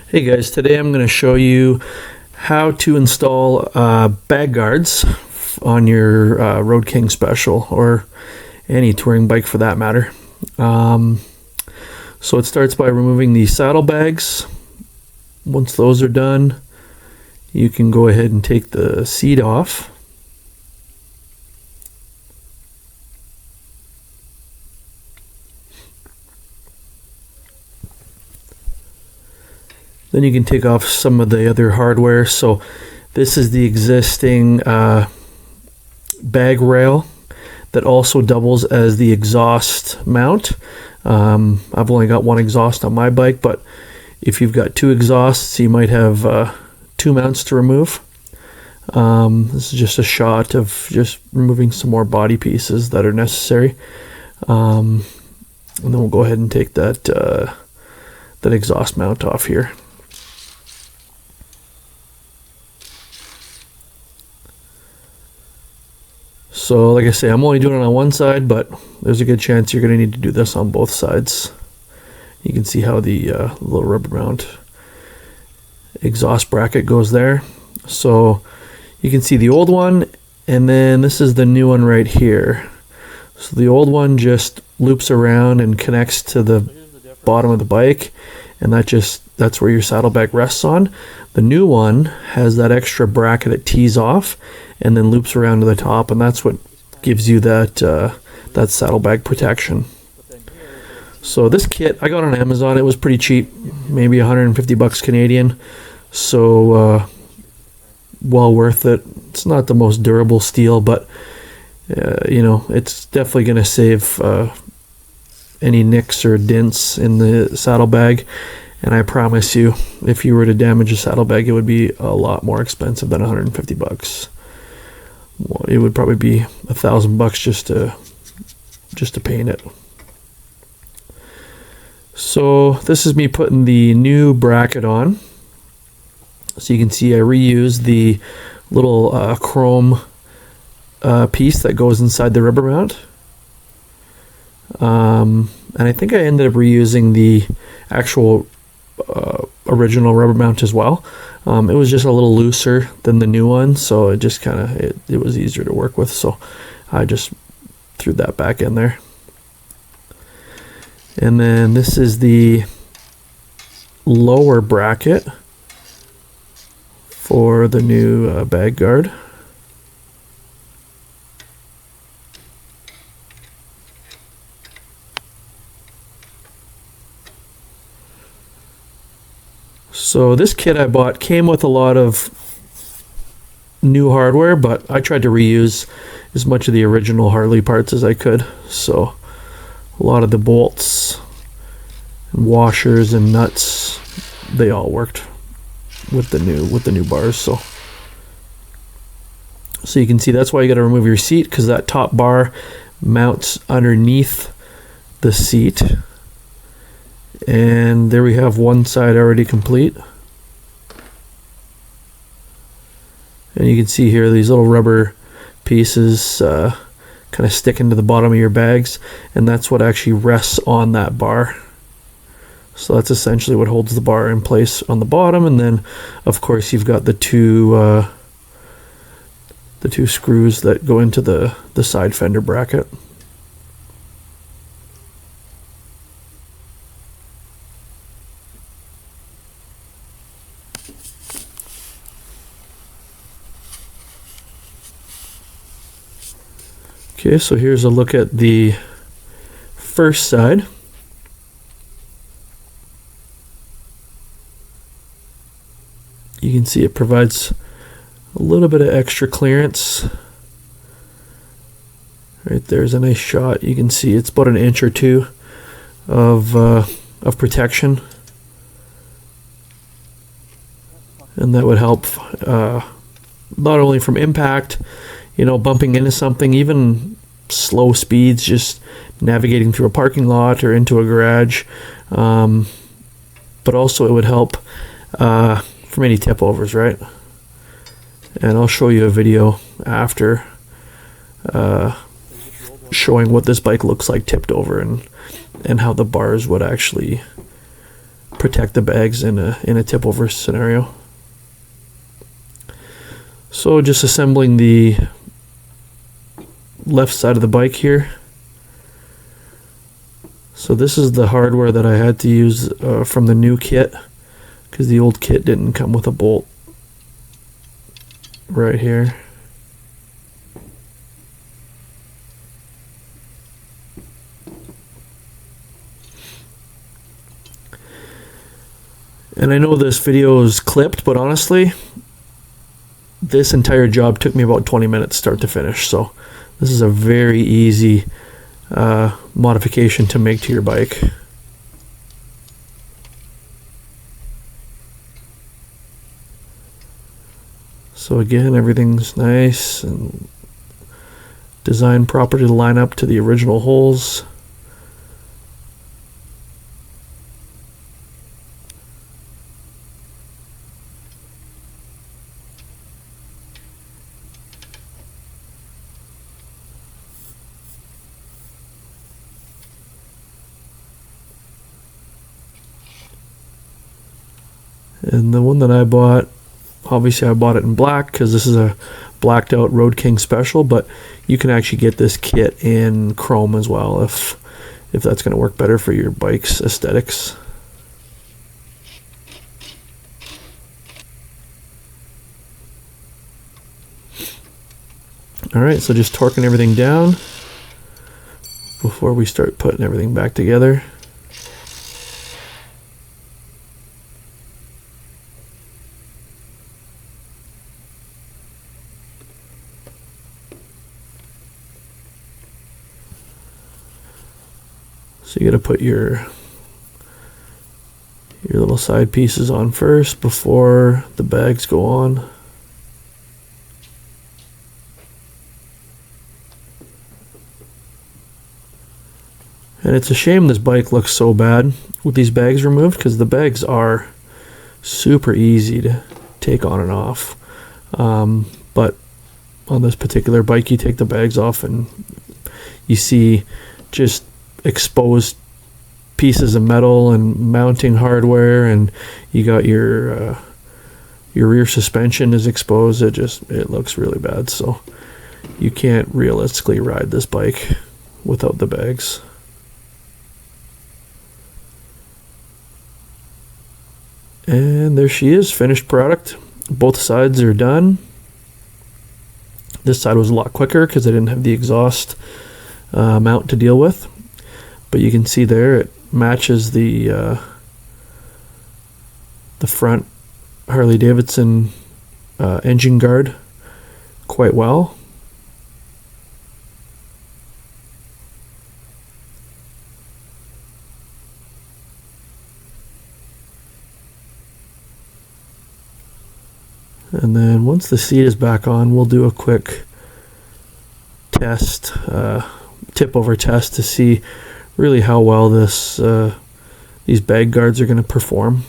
Hey guys, today I'm going to show you how to install bag guards on your Road King Special, or any touring bike for that matter. So it starts by removing the saddlebags. Once those are done, you can go ahead and take the seat off. Then you can take off some of the other hardware. So this is the existing bag rail that also doubles as the exhaust mount. I've only got one exhaust on my bike, but if you've got two exhausts, you might have two mounts to remove. This is just a shot of just removing some more body pieces that are necessary. And then we'll go ahead and take that exhaust mount off here. So like I say, I'm only doing it on one side, but there's a good chance you're going to need to do this on both sides. You can see how the little rubber mount exhaust bracket goes there. So you can see the old one, and then this is the new one right here. So the old one just loops around and connects to the bottom of the bike, and that's where your saddlebag rests on. The new one has that extra bracket that tees off and then loops around to the top, and that's what gives you that saddlebag protection. So this kit I got on Amazon. It was pretty cheap, maybe 150 bucks Canadian. So well worth it. It's not the most durable steel, but you know, it's definitely going to save any nicks or dents in the saddlebag. And I promise you, if you were to damage a saddlebag, it would be a lot more expensive than 150 bucks. Well, it would probably be $1,000 just to paint it. So this is me putting the new bracket on. So you can see I reused the little chrome piece that goes inside the rubber mount. And I think I ended up reusing the actual original rubber mount as well. It was just a little looser than the new one, so it just kind of it was easier to work with, so I just threw that back in there. And then this is the lower bracket for the new bag guard. So this kit I bought came with a lot of new hardware, but I tried to reuse as much of the original Harley parts as I could. So a lot of the bolts and washers and nuts, they all worked with the new bars. So you can see that's why you got to remove your seat, because that top bar mounts underneath the seat. And there we have one side already complete. And you can see here these little rubber pieces kind of stick into the bottom of your bags, and that's what actually rests on that bar. So that's essentially what holds the bar in place on the bottom. And then of course you've got the two screws that go into the side fender bracket. Okay, so here's a look at the first side. You can see it provides a little bit of extra clearance. Right there's a nice shot. You can see it's about an inch or two of protection, and that would help not only from impact, you know, bumping into something, even slow speeds, just navigating through a parking lot or into a garage, but also it would help from any tip overs, right? And I'll show you a video after showing what this bike looks like tipped over, and how the bars would actually protect the bags in a tip over scenario. So just assembling the left side of the bike here. So this is the hardware that I had to use from the new kit, because the old kit didn't come with a bolt right here. And I know this video is clipped, but honestly, this entire job took me about 20 minutes start to finish. So this is a very easy modification to make to your bike. So again, everything's nice and designed properly to line up to the original holes. And the one that I bought, obviously I bought it in black because this is a blacked out Road King special, but you can actually get this kit in chrome as well if that's going to work better for your bike's aesthetics. Alright, so just torquing everything down before we start putting everything back together. So you got to put your little side pieces on first before the bags go on. And it's a shame this bike looks so bad with these bags removed, because the bags are super easy to take on and off. But on this particular bike, you take the bags off and you see just exposed pieces of metal and mounting hardware, and you got your rear suspension is exposed. It looks really bad. So you can't realistically ride this bike without the bags. And there she is, finished product. Both sides are done. This side was a lot quicker because I didn't have the exhaust mount to deal with. But you can see there it matches the front Harley Davidson engine guard quite well. And then once the seat is back on, we'll do a quick test, tip over test to see really how well these bag guards are going to perform.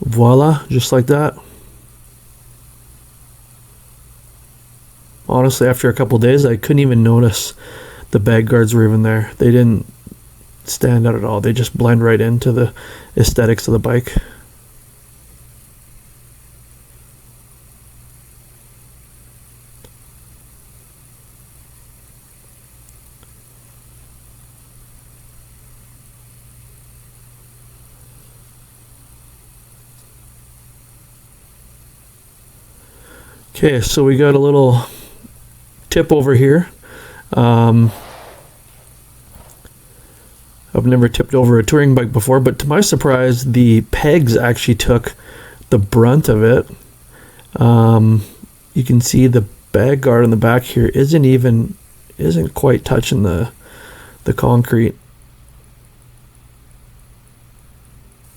Voila, just like that. Honestly, after a couple days, I couldn't even notice the bag guards were even there. They didn't stand out at all. They just blend right into the aesthetics of the bike. Okay, so we got a little tip over here. I've never tipped over a touring bike before, but to my surprise, the pegs actually took the brunt of it. You can see the bag guard on the back here isn't quite touching the concrete.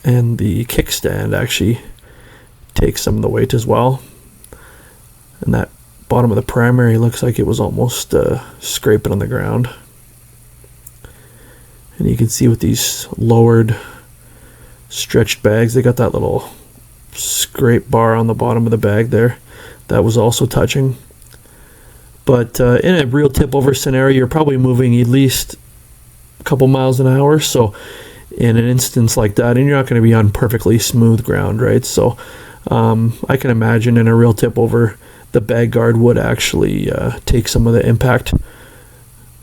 And the kickstand actually takes some of the weight as well. And that bottom of the primary looks like it was almost scraping on the ground. And you can see with these lowered, stretched bags, they got that little scrape bar on the bottom of the bag there. That was also touching. But in a real tip over scenario, you're probably moving at least a couple miles an hour. So in an instance like that, and you're not going to be on perfectly smooth ground, right? So I can imagine in a real tip over, the bag guard would actually take some of the impact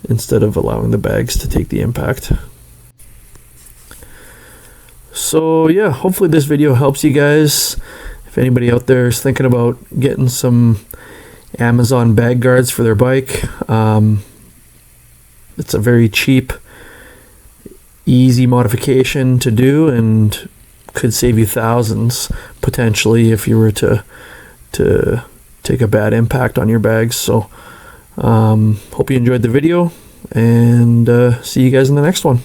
instead of allowing the bags to take the impact. So yeah, hopefully this video helps you guys. If anybody out there is thinking about getting some Amazon bag guards for their bike, it's a very cheap, easy modification to do and could save you thousands potentially if you were to take a bad impact on your bags. So hope you enjoyed the video, and see you guys in the next one.